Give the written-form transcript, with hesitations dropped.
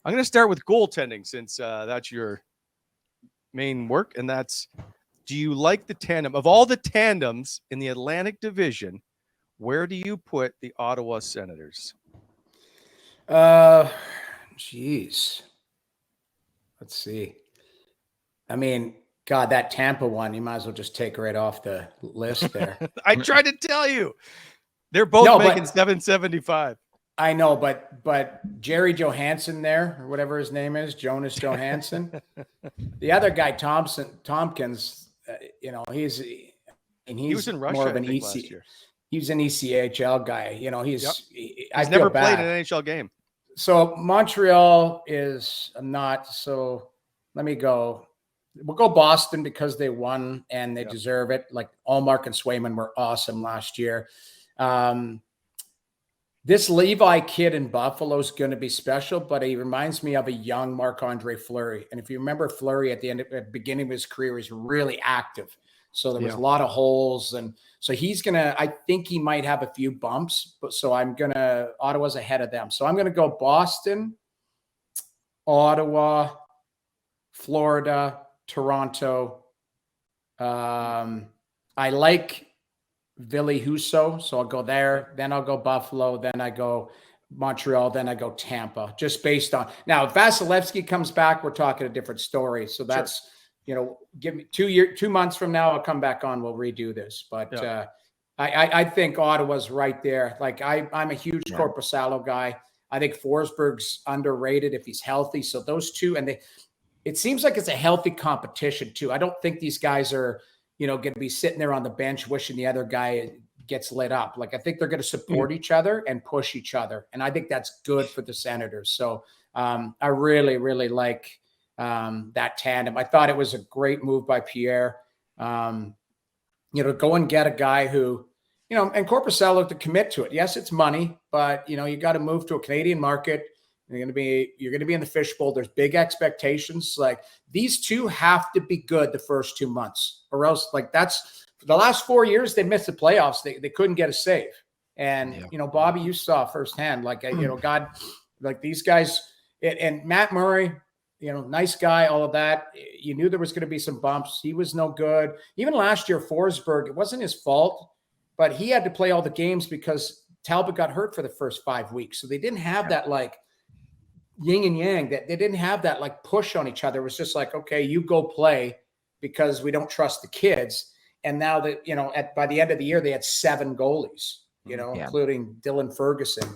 I'm going to start with goaltending since that's your main work. And that's, do you like the tandem? Of all the tandems in the Atlantic Division, where do you put the Ottawa Senators? Geez. Let's see. I mean, God, that Tampa one, you might as well just take right off the list there. I tried to tell you. They're both making $775. I know, but Jerry Johansson there, or whatever his name is, Jonas Johansson. The other guy, Tompkins, he was in Russia, more of an last year. He was an ECHL guy. He's never played an NHL game. So Montreal is not. So let me go. We'll go Boston because they won and they deserve it. Like Allmark and Swayman were awesome last year. This Levi kid in Buffalo is going to be special, but he reminds me of a young Marc-Andre Fleury. And if you remember Fleury at the beginning of his career, he was really active. So there was a lot of holes. And so I think he might have a few bumps, but so Ottawa's ahead of them. So I'm going to go Boston, Ottawa, Florida, Toronto. I like Ville Husso, so I'll go there. Then I'll go Buffalo. Then I go Montreal. Then I go Tampa. Just based on now, if Vasilevsky comes back, we're talking a different story. So that's give me 2 months from now, I'll come back on. We'll redo this. But I think Ottawa's right there. Like I'm a huge Korpisalo guy. I think Forsberg's underrated if he's healthy. So those two, and it seems like it's a healthy competition too. I don't think these guys are going to be sitting there on the bench wishing the other guy gets lit up. Like, I think they're going to support each other and push each other. And I think that's good for the Senators. So I really, really like that tandem. I thought it was a great move by Pierre, to go and get a guy who, and Korpisalo to commit to it. Yes, it's money, but you got to move to a Canadian market. You're going to be in the fishbowl. There's big expectations. Like, these two have to be good the first 2 months, or else, like, that's the last 4 years they missed the playoffs. They couldn't get a save. And, Bobby, you saw firsthand, like, God, like these guys and Matt Murray, nice guy, all of that. You knew there was going to be some bumps. He was no good. Even last year, Forsberg, it wasn't his fault, but he had to play all the games because Talbot got hurt for the first 5 weeks. So they didn't have that, like, yin and yang, that they didn't have that like push on each other. It was just like, okay, you go play because we don't trust the kids. And now that, by the end of the year, they had 7 goalies, including Dylan Ferguson.